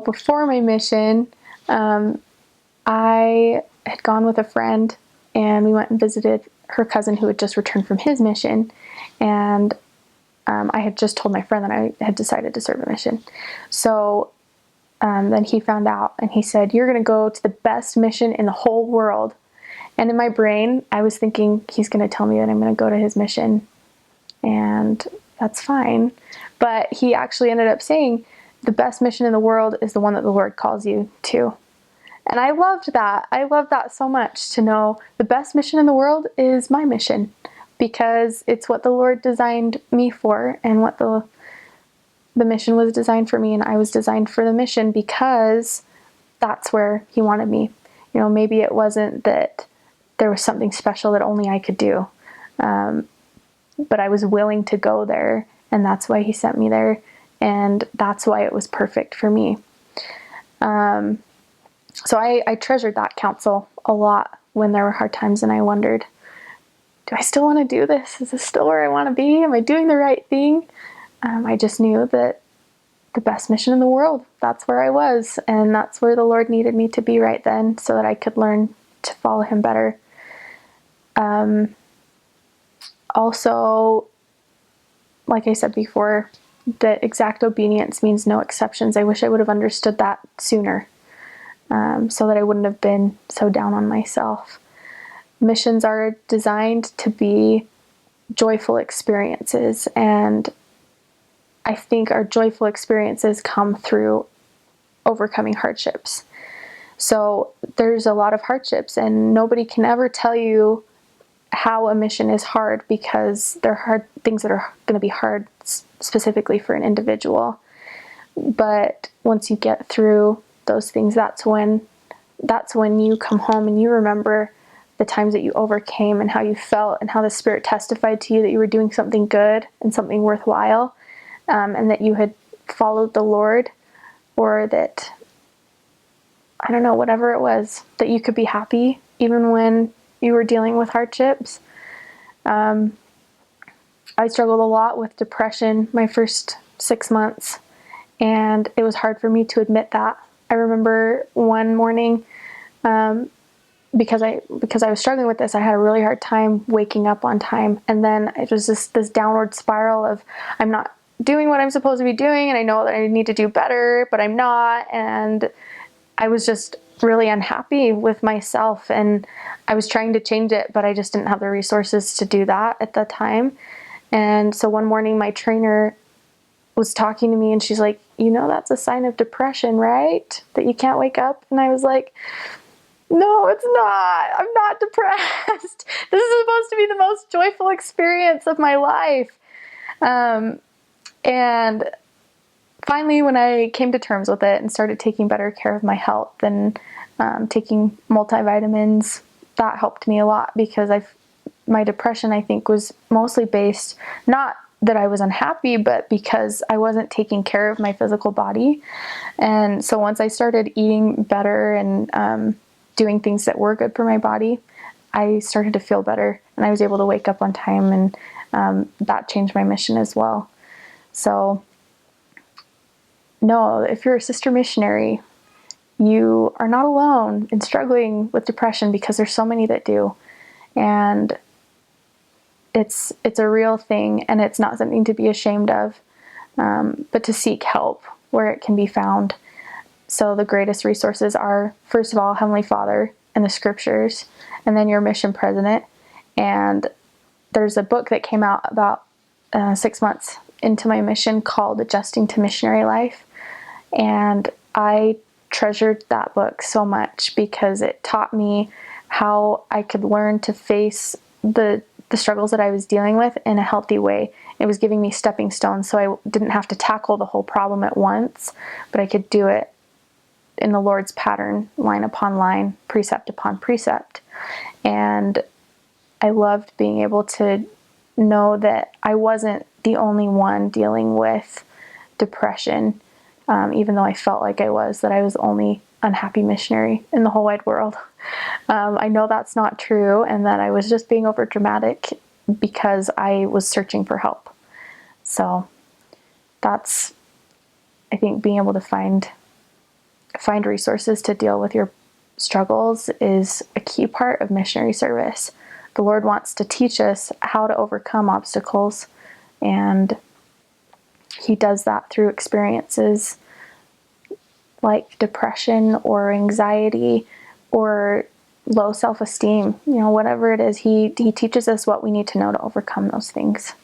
before my mission, I had gone with a friend and we went and visited her cousin who had just returned from his mission. And I had just told my friend that I had decided to serve a mission. So then he found out and he said, "You're going to go to the best mission in the whole world." And in my brain, I was thinking he's going to tell me that I'm going to go to his mission. And that's fine. But he actually ended up saying, the best mission in the world is the one that the Lord calls you to. And I loved that. I loved that so much, to know the best mission in the world is my mission, because it's what the Lord designed me for, and what the mission was designed for me, and I was designed for the mission because that's where he wanted me. You know, maybe it wasn't that there was something special that only I could do, but I was willing to go there, and that's why he sent me there, and that's why it was perfect for me. So I treasured that counsel a lot when there were hard times, and I wondered, do I still want to do this? Is this still where I want to be? Am I doing the right thing? I just knew that the best mission in the world, that's where I was, and that's where the Lord needed me to be right then, so that I could learn to follow him better. Also, like I said before, that exact obedience means no exceptions. I wish I would have understood that sooner, so that I wouldn't have been so down on myself. Missions are designed to be joyful experiences, and I think our joyful experiences come through overcoming hardships. So there's a lot of hardships, and nobody can ever tell you how a mission is hard, because they're hard things that are going to be hard specifically for an individual. But once you get through those things, that's when you come home and you remember the times that you overcame, and how you felt, and how the Spirit testified to you that you were doing something good and something worthwhile, and that you had followed the Lord, or that, I don't know, whatever it was, that you could be happy even when you were dealing with hardships. I struggled a lot with depression my first 6 months, and it was hard for me to admit that. I remember one morning, because I was struggling with this, I had a really hard time waking up on time, and then it was just this downward spiral of, I'm not doing what I'm supposed to be doing, and I know that I need to do better, but I'm not, and I was just really unhappy with myself, and I was trying to change it, but I just didn't have the resources to do that at the time. And so one morning my trainer was talking to me, and she's like, "You know, that's a sign of depression, right? That you can't wake up?" And I was like, "No, it's not. I'm not depressed. This is supposed to be the most joyful experience of my life." And finally, when I came to terms with it and started taking better care of my health and taking multivitamins, that helped me a lot, because my depression, I think, was mostly based, not that I was unhappy, but because I wasn't taking care of my physical body. And so once I started eating better and doing things that were good for my body, I started to feel better, and I was able to wake up on time, and that changed my mission as well. So no, if you're a sister missionary, you are not alone in struggling with depression, because there's so many that do. And it's a real thing, and it's not something to be ashamed of, but to seek help where it can be found. So the greatest resources are, first of all, Heavenly Father and the Scriptures, and then your mission president. And there's a book that came out about 6 months into my mission called Adjusting to Missionary Life. And I treasured that book so much, because it taught me how I could learn to face the struggles that I was dealing with in a healthy way. It was giving me stepping stones, so I didn't have to tackle the whole problem at once, but I could do it in the Lord's pattern, line upon line, precept upon precept. And I loved being able to know that I wasn't the only one dealing with depression, even though I felt like I was, that I was the only unhappy missionary in the whole wide world. I know that's not true, and that I was just being over dramatic because I was searching for help. So that's, I think, being able to find find resources to deal with your struggles is a key part of missionary service. The Lord wants to teach us how to overcome obstacles, and He does that through experiences like depression or anxiety or low self-esteem. Whatever it is, He teaches us what we need to know to overcome those things.